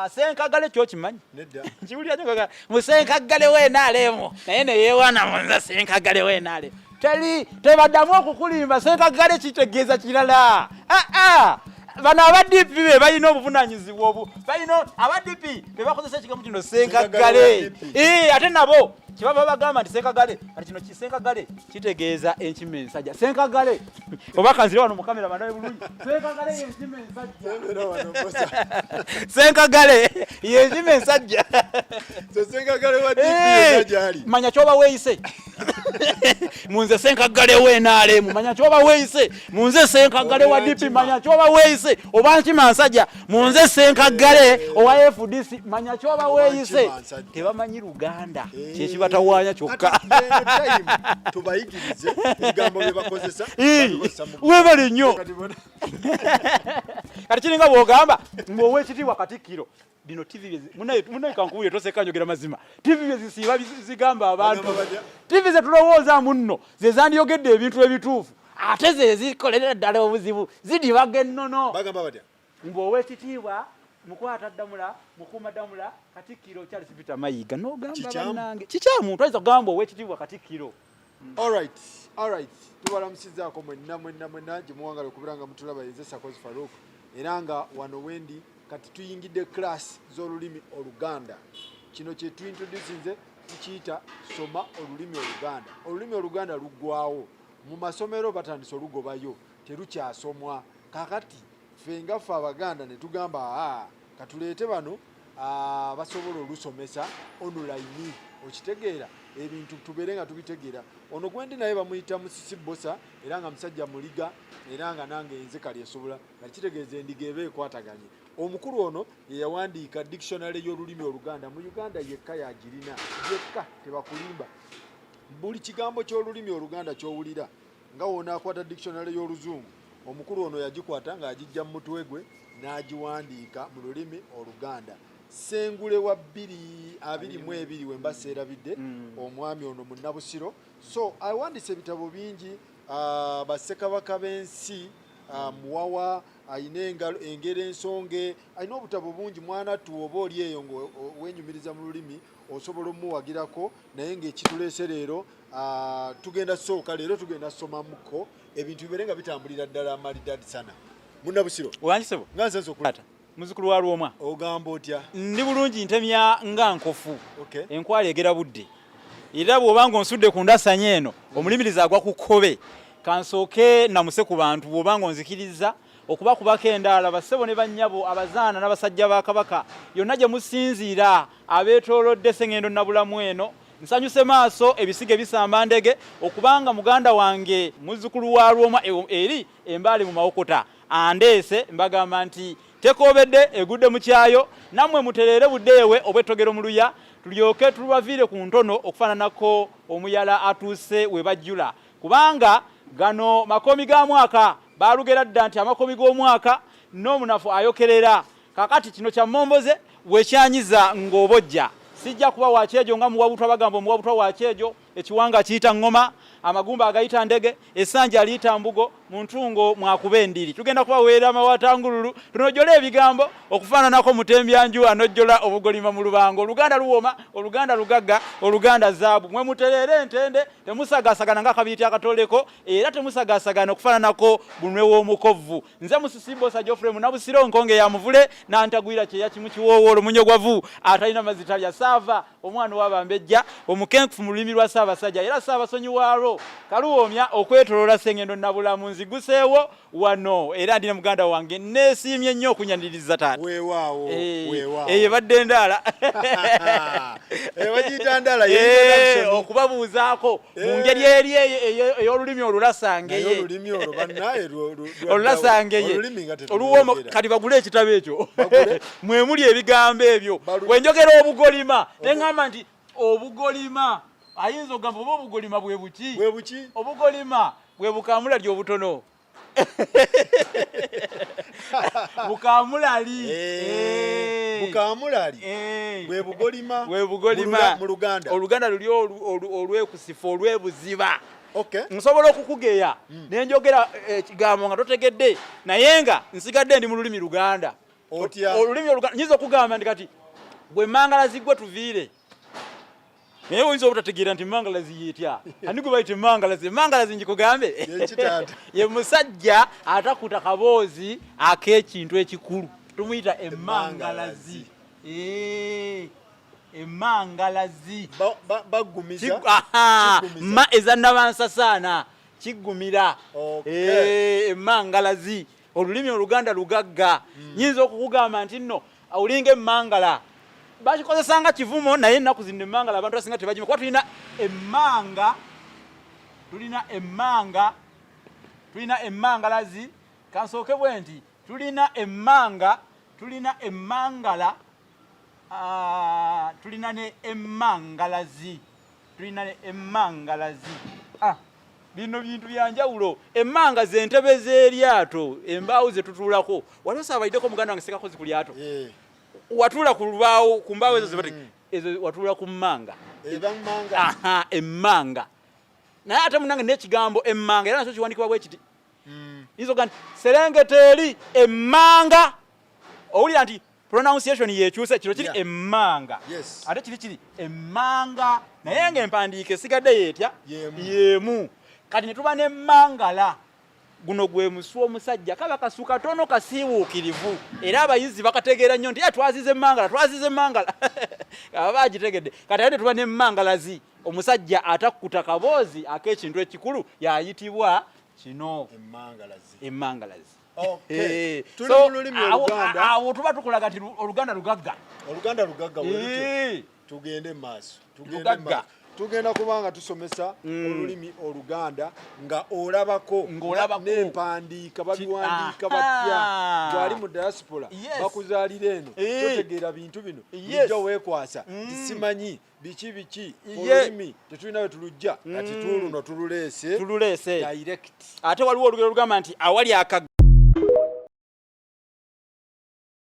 Senkaggale kyo kimanyi kiwulira nyoga musenkaggale weenaalemu naye ne yeewaana munza Senkaggale weenaale tebaddamu okukulimba Senkaggale kitegeeza kirala bano abadipi be balina obuvunaanyizibwa balina abadipi be bakozesa ekigambo kino Senkaggale ate nabo kibaba bagamba nti Senkaggale kati kino Senkaggale kitegeeza enkima ensajja Senkaggale oba kanzire wano mu kamera banawe bulungi Senkaggale y'enkima ensajja Senkaggale y'enkima ensajja Senkaggale wa dipi ensajja ali manya kyoba weeyise munze Senkaggale weenaale manya kyoba weeyise munze Senkaggale wa dipi manya kyoba weeyise oba nkima nsajja munze Senkaggale owa FDC manya kyoba weeyise tebamanyi Luganda kyekibatawaanya kyokka tubayigirize ebigambo bye bakozesa webale nnyo kati kiringa bw'ogamba ng'ow'ekitiibwa Katikkiro bino TV munaye kankubuulire toseka njogera mazima TV bye zisiiba zigamba abantu TV ze tulowooza munno ze zandiyogedde ebintu ebituufu ate ze zikolera ddala obuzibu zidibaga ennono bagamba batya ng'ow'ekitiibwa Mukwataddamula Mukuumaddamula Katikkiro Charles Peter Mayiga n'ogamba bannange kikyamu twayinza kugamba ow'ekitiibwa Katikkiro. All right tubalamusizaako mwenna gye muwangala okubeera nga mutulaba yenze Sakozi Farouk era nga wano wendi kati tuyingidde class z'olulimi Oluganda kino kye tuintroducinze tukiyita soma olulimi Oluganda olulimi Oluganda luggwawo mu masomero batandise olugobayo terukyasomwa kakati ffe nga ffe Abaganda ne tugamba katuleete bano basobola olusomesa online okitegeera ebintu tubeere nga tubitegeera ono gwendi naye bamuyita Musisi Bosa era nga musajja muliga era nga nange nze kali esobola nga kitegeeza endiga eba ekwataganye omukulu ono ye yawandiika dictionary y'olulimi Oluganda mu Uganda yekka yagirina yekka tebakulimba buli kigambo ky'olulimi Oluganda ky'owulira nga wona akwata dictionary y'Oluzungu omukulu ono yagikwata ng'agijja mu mutwe gwe n'agiwandiika mu lulimi Oluganda Sengule wa 2022 wemba serabidde omwami ono Munnabusiro so awandiise ebitabo bingi bassekabaka b'ensi muwawa ayina engero ensonge ayina obutabo bungi mwana tu oba oli eyo ng'wenyumiriza mu lulimi osobola omuwagirako naye ng'ekituleese leero tugenda sooka leero tugenda somamuko ebintu bibeere nga bitambulira ddala amalidadi sana Munnabusiro owanjisebo nga nsenso okulata muzukulu wa Lwomwa ogamba otya ndi bulungi ntemya nga nkofu okay. Enkwala egera budde era bw'obanga onsudde ku ndasanya eno omulimiriza agwa ku kkobe kansooke namuse ku bantu bw'obanga onzikiriza okubakubako endaala bassebo ne bannyabo abazaana n'abasajja ba Kabaka yonna gye musinziira abeetoolodde Sengendo Nabulamu eno nsanyuse maaso ebisige bisamba ndege okubanga muganda wange muzzukulu wa Lwomwa eri embaali mu Mawokota andeese mbagamba nti tekoobedde egudde mu kyayo nammwe mutereere buddeewe obw'ettogero mu luya tulyoke tulubaviire ku ntono okufaananako omuyala atuuse we bajjula kubanga gano makomi ga mwaka baalugera dda nti amakomi g'omwaka n'omunafu ayokerera kakati kino kya Momboze bwekyanyiza ng'obojja sijja kuba wakyejo nga muwabutwa bagamba omuwabutwa wakyejo ekiwanga kiyita ngoma amagumba agayita ndege essanja aliyita mbugo mu ntungo mwakuba endiri tugenda kubaweera amawatangululu tunojjola ebigambo okufaananako mutembyanju anojjola obugolima mu lubango Oluganda luwoma Oluganda lugagga Oluganda zaabu mwe mutereere entende temusagasagana nga kabiiti akatoleko era temusagasagana okufaananako bunwe w'omukovvu nze Musisi Bosa Geoffrey Munnabusiro nkonge ya muvule n'antagwira kyeya kimu kiwoowoolo munyogwavu atalina mazitalya saava omwana w'abambejja omukenkufu mu lulimi lwa Ssaabasajja era Ssaabasonyiwaalo kaluwoomya okwetoloola Sengendo Nabulamu nziguseewo wano era ndina muganda wange neesiimye nnyo okunyaniriza taata weewaawo eyo badde ndaala bagiyita ndaala okubabuuzaako mu ngeri eri ey'olulimi olulasange olulasange oluwooma kati bagule ekitabo ekyo mwe muli ebigambo ebyo wenjogera obugolima neŋŋamba nti obugolima ayinza okugamba oba obugolima bwe buki obugolima bwe bukamulali obutono bukamulali bwe bugolima mu Luganda Oluganda luli olwekusifa olwebuziba nsobola okukugeya nenjogera ekigambo nga totegedde naye nga nsigadde ndi mu lulimi Luganda olulimi oluganda nyinza okugamba ndi kati gwe mangalazi gwe tuviire naye oyinza obutategeera nti mangalazi yetya ani gwe bayita mangalazi njikugambe ye musajja atakuta kaboozi ak'ekintu ekikulu tumuyita emangalazi emangalazi bagumiza ma ezannabansasaana kiggumira emangalazi olulimi oluganda lugagga nyinza okukugamba nti nno olinga emmangala bakikozesanga kivumo naye ennaku zino emmangala abantu basinga tebagima kuba tulina emmangalazi kansooke bwe nti tulina ne emmangalazi bino bintu byanjawulo emmangazi entebe z'eryato embaawo ze tutuulako waliwo saabayiddeko muganda wange sekakozi ku lyato watuula ku lubaawo ku mbaawo ezo watuula ku mmanga emmanga naye ate munange n'ekigambo emmanga era nakyo kiwandikibwa bwe kiti izoga serengeta eri emmanga owulira nti pronunciation yekyuse kiro kiri emmanga ate kiri emmanga naye ng'empandiika esigadde yeetya yemu kati ne tuba n'emmangala guno gwe musu omusajja kaba kasu katono kasiiwuukirivu era abayizi bakategeera nnyo nti twazize emmangala aba bagitegedde kati ate ne tuba n'emmangalazi omusajja atakkuta kaboozi ak'ekintu ekikulu yayitibwa kino emmangalazi awo tuba tukulaga nti oluganda lugagga tugende maaso tugenda kubanga tusomesa olulimi oluganda nga olabako n'empandiika babiwandiika batya gwali mu diaspora bakuzaalira eno totegeera bintu bino bijja weekwasa tisimanyi biki olulimi tetulina we tulujja kati tuuluno tululeese ate waliwo olugero lugamba nti awali